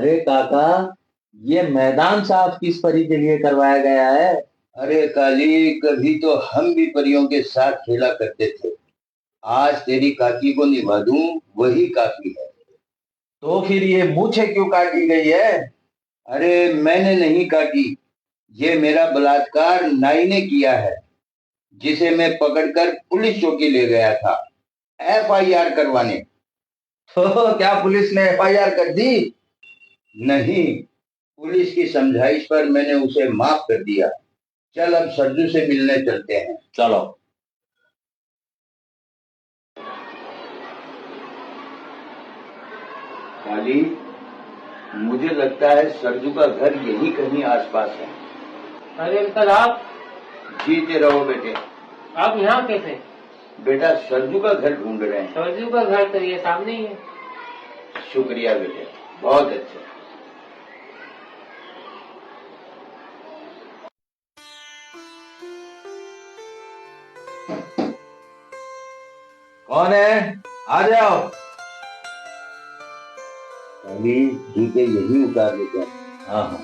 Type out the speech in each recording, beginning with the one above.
अरे काका, ये मैदान साफ किस परी के लिए करवाया गया है? अरे काली, कभी तो हम भी परियों के साथ खेला करते थे। आज तेरी काकी को निभा दूं, वही काफी है। तो फिर ये मूछें क्यों काटी गई है? अरे मैंने नहीं काटी, ये मेरा बलात्कार नाई ने किया है, जिसे मैं पकड़कर पुलिस चौकी ले गया था एफआईआर करवाने। तो क्या पुलिस ने एफआईआर कर दी? नहीं, पुलिस की समझाइश पर मैंने उसे माफ कर दिया। चल अब सरजू से मिलने चलते हैं। चलो। काली, मुझे लगता है सरजू का घर यही कहीं आसपास है। अरे अंकल आप जीते रहो बेटे। आप यहाँ कैसे? बेटा सरजू का घर ढूंढ रहे हैं। सरजू का घर तो ये सामने ही है। शुक्रिया बेटे, बहुत अच्छा। कौन है? आ जाओ। काली, ठीक है, यही उतार लेते हैं। हाँ हाँ।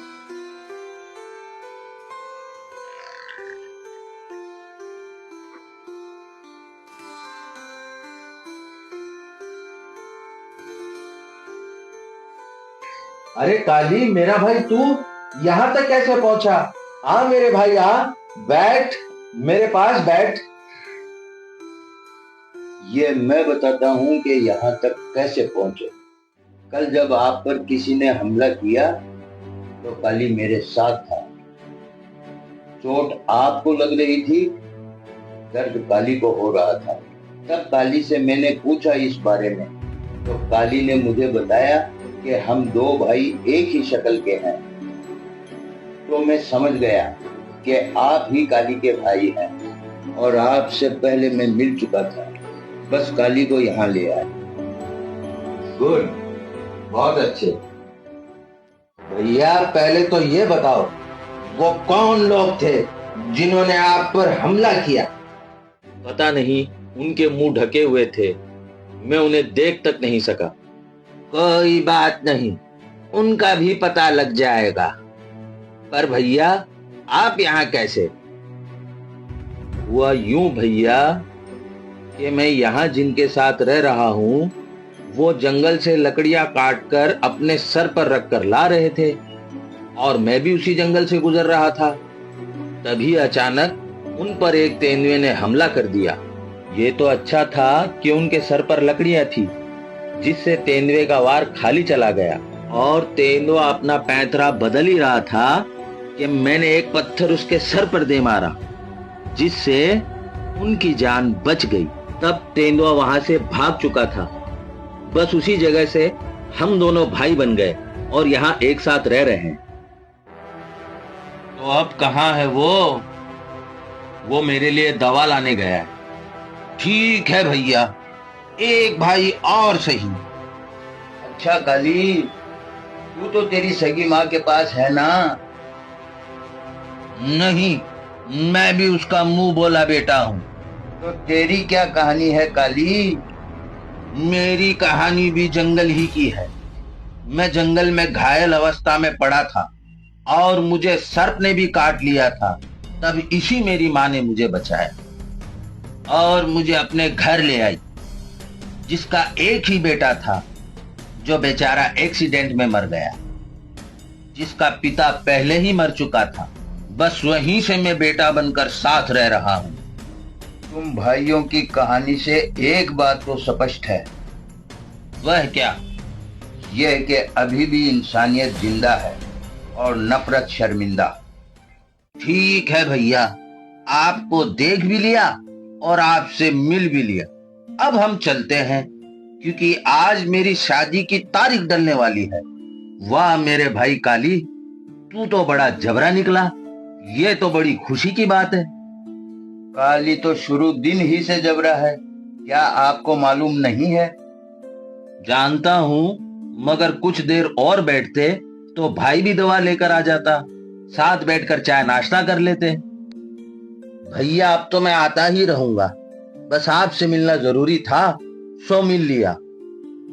अरे काली, मेरा भाई तू यहाँ तक कैसे पहुंचा? आ मेरे भाई आ, बैठ, मेरे पास बैठ। ये मैं बताता हूँ कि यहाँ तक कैसे पहुंचे। कल जब आप पर किसी ने हमला किया तो काली मेरे साथ था। चोट आपको लग रही थी, दर्द काली को हो रहा था। तब काली से मैंने पूछा इस बारे में, तो काली ने मुझे बताया कि हम दो भाई एक ही शक्ल के हैं। तो मैं समझ गया कि आप ही काली के भाई हैं, और आपसे पहले मैं मिल चुका था। बस काली को यहाँ ले आया। गुड, बहुत अच्छे। भैया पहले तो ये बताओ, वो कौन लोग थे जिन्होंने आप पर हमला किया? पता नहीं, उनके मुंह ढके हुए थे, मैं उन्हें देख तक नहीं सका। कोई बात नहीं, उनका भी पता लग जाएगा। पर भैया आप यहाँ कैसे? हुआ यूं भैया कि मैं यहाँ जिनके साथ रह रहा हूँ, वो जंगल से लकड़ियां काटकर अपने सर पर रखकर ला रहे थे, और मैं भी उसी जंगल से गुजर रहा था। तभी अचानक उन पर एक तेंदुए ने हमला कर दिया। ये तो अच्छा था कि उनके सर पर लकड़ियां थी, जिससे तेंदुए का वार खाली चला गया, और तेंदुआ अपना पैंतरा बदल ही रहा था कि मैंने एक पत्थर उसके सर पर दे मारा, जिससे उनकी जान बच गई। तब तेंदुआ वहां से भाग चुका था। बस उसी जगह से हम दोनों भाई बन गए और यहाँ एक साथ रह रहे हैं। तो अब कहाँ है वो? वो मेरे लिए दवा लाने गया है। ठीक है भैया, एक भाई और सही। अच्छा काली, तू तो तेरी सगी माँ के पास है ना? नहीं, मैं भी उसका मुंह बोला बेटा हूँ। तो तेरी क्या कहानी है काली? मेरी कहानी भी जंगल ही की है। मैं जंगल में घायल अवस्था में पड़ा था और मुझे सर्प ने भी काट लिया था। तब इसी मेरी माँ ने मुझे बचाया और मुझे अपने घर ले आई, जिसका एक ही बेटा था, जो बेचारा एक्सीडेंट में मर गया, जिसका पिता पहले ही मर चुका था। बस वहीं से मैं बेटा बनकर साथ रह रहा हूँ। तुम भाइयों की कहानी से एक बात तो स्पष्ट है। वह क्या? यह कि अभी भी इंसानियत जिंदा है और नफरत शर्मिंदा। ठीक है भैया, आपको देख भी लिया और आपसे मिल भी लिया। अब हम चलते हैं, क्योंकि आज मेरी शादी की तारीख डलने वाली है। वाह मेरे भाई काली, तू तो बड़ा जबरा निकला। ये तो बड़ी खुशी की बात है। काली तो शुरू दिन ही से जबरा है, क्या आपको मालूम नहीं है? जानता हूँ, मगर कुछ देर और बैठते तो भाई भी दवा लेकर आ जाता, साथ बैठकर चाय नाश्ता कर लेते। भैया अब तो मैं आता ही रहूंगा, बस आपसे मिलना जरूरी था, सो मिल लिया।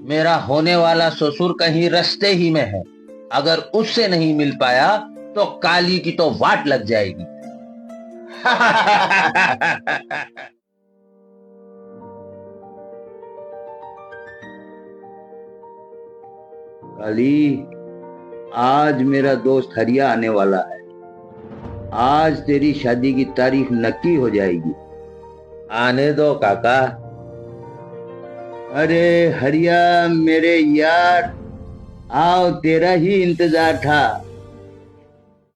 मेरा होने वाला ससुर कहीं रास्ते ही में है, अगर उससे नहीं मिल पाया तो काली की तो वाट लग जाएगी। काली, आज मेरा दोस्त हरिया आने वाला है। आज तेरी शादी की तारीख नक्की हो जाएगी। आने दो काका। अरे हरिया मेरे यार, आओ, तेरा ही इंतजार था।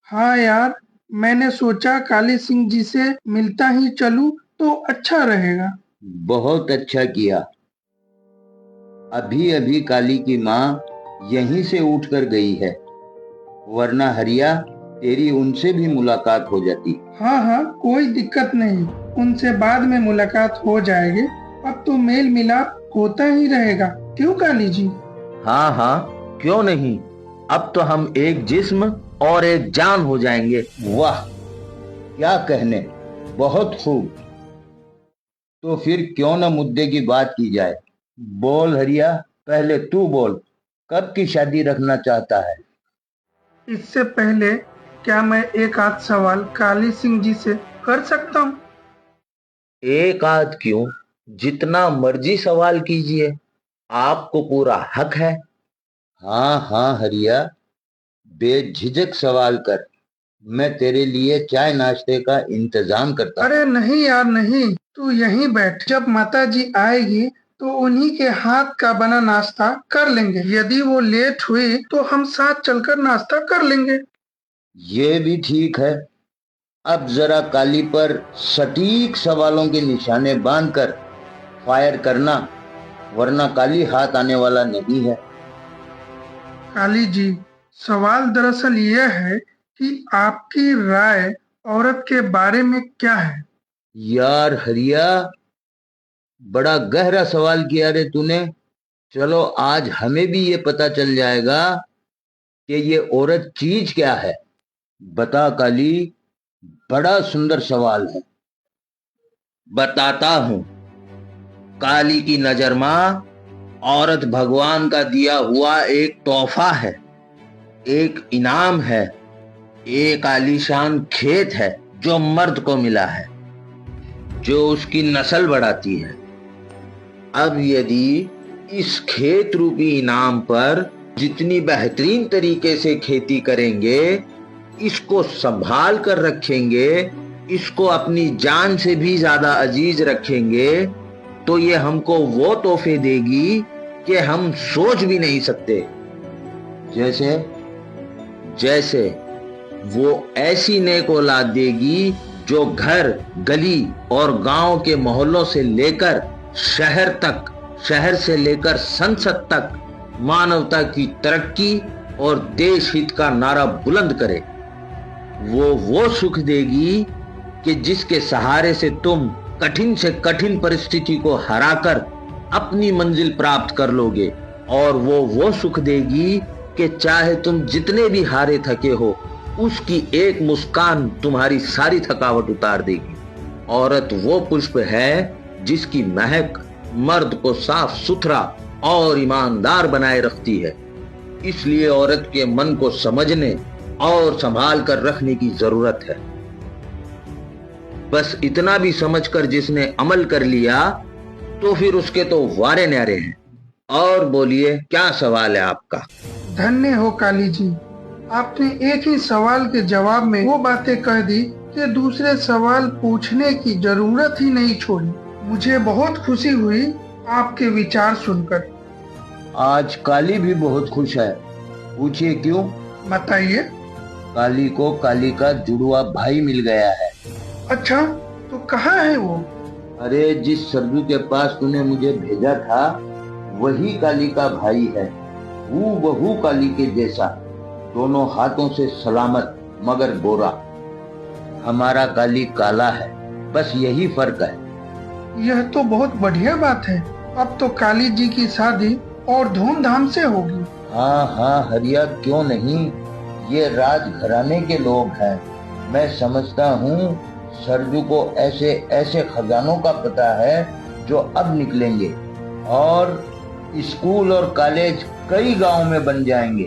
हाँ यार, मैंने सोचा काली सिंह जी से मिलता ही चलूं तो अच्छा रहेगा। बहुत अच्छा किया। अभी अभी काली की माँ यहीं से उठकर गई है, वरना हरिया तेरी उनसे भी मुलाकात हो जाती। हाँ हाँ, कोई दिक्कत नहीं, उनसे बाद में मुलाकात हो जाएगी। अब तो मेल मिलाप होता ही रहेगा, क्यों काली जी? हाँ हाँ, क्यों नहीं। अब तो हम एक जिस्म और एक जान हो जाएंगे। वाह, क्या कहने, बहुत खूब। तो फिर क्यों न मुद्दे की बात की जाए। बोल हरिया, पहले तू बोल, कब की शादी रखना चाहता है? इससे पहले क्या मैं एक आध सवाल काली सिंह जी से कर सकता हूँ? एक आध क्यों, जितना मर्जी सवाल कीजिए, आपको पूरा हक है। हाँ हाँ हरिया, बेझिझक सवाल कर। मैं तेरे लिए चाय नाश्ते का इंतजाम करता हूँ। अरे नहीं यार नहीं, तू यहीं बैठ। जब माता जी आएगी तो उन्हीं के हाथ का बना नाश्ता कर लेंगे। यदि वो लेट हुई तो हम साथ चलकर नाश्ता कर लेंगे। ये भी ठीक है। अब जरा काली पर सटीक सवालों के निशाने बांधकर फायर करना, वरना काली हाथ आने वाला नहीं है। काली जी, सवाल दरअसल यह है कि आपकी राय औरत के बारे में क्या है? यार हरिया, बड़ा गहरा सवाल किया रे तूने। चलो आज हमें भी ये पता चल जाएगा कि ये औरत चीज क्या है। बता काली, बड़ा सुंदर सवाल है। बताता हूं। काली की नजर मां, औरत भगवान का दिया हुआ एक तोहफा है, एक इनाम है, एक आलीशान खेत है जो मर्द को मिला है, जो उसकी नस्ल बढ़ाती है। अब यदि इस खेत रूपी इनाम पर जितनी बेहतरीन तरीके से खेती करेंगे, इसको संभाल कर रखेंगे, इसको अपनी जान से भी ज्यादा अजीज रखेंगे, तो ये हमको वो तोहफे देगी कि हम सोच भी नहीं सकते। जैसे जैसे वो ऐसी नेक औलाद देगी जो घर, गली और गांव के मोहल्लों से लेकर शहर तक, शहर से लेकर संसद तक मानवता की तरक्की और देश हित का नारा बुलंद करे। वो सुख देगी कि जिसके सहारे से तुम कठिन से कठिन परिस्थिति को हराकर अपनी मंजिल प्राप्त कर लोगे। और वो सुख देगी कि चाहे तुम जितने भी हारे थके हो, उसकी एक मुस्कान तुम्हारी सारी थकावट उतार देगी। औरत वो पुष्प है जिसकी महक मर्द को साफ सुथरा और ईमानदार बनाए रखती है। इसलिए औरत के मन को समझने और संभाल कर रखने की जरूरत है। बस इतना भी समझकर जिसने अमल कर लिया, तो फिर उसके तो वारे न्यारे हैं। और बोलिए, क्या सवाल है आपका? धन्य हो काली जी, आपने एक ही सवाल के जवाब में वो बातें कह दी कि दूसरे सवाल पूछने की जरूरत ही नहीं छोड़ी। मुझे बहुत खुशी हुई आपके विचार सुनकर। आज काली भी बहुत खुश है। पूछिए क्यों? बताइए। काली को काली का जुड़वा भाई मिल गया है। अच्छा, तो कहाँ है वो? अरे जिस सरजू के पास तूने मुझे भेजा था, वही काली का भाई है। हूबहू काली के जैसा, दोनों हाथों से सलामत मगर गोरा। हमारा काली काला है, बस यही फर्क है। यह तो बहुत बढ़िया बात है। अब तो काली जी की शादी और धूमधाम से होगी। हाँ हाँ हरिया, क्यों नहीं। ये राजघराने के लोग हैं। मैं समझता हूँ सरजू को ऐसे ऐसे खजानों का पता है जो अब निकलेंगे, और स्कूल और कॉलेज कई गांव में बन जाएंगे।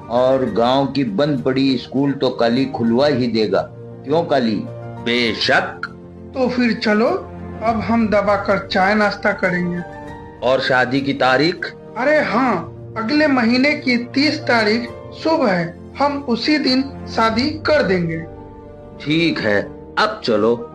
और गांव की बंद पड़ी स्कूल तो काली खुलवा ही देगा, क्यों काली? बेशक। तो फिर चलो, अब हम दबाकर चाय नाश्ता करेंगे। और शादी की तारीख? अरे हाँ, अगले महीने की 30 तारीख शुभ है, हम उसी दिन शादी कर देंगे। ठीक है, अब चलो।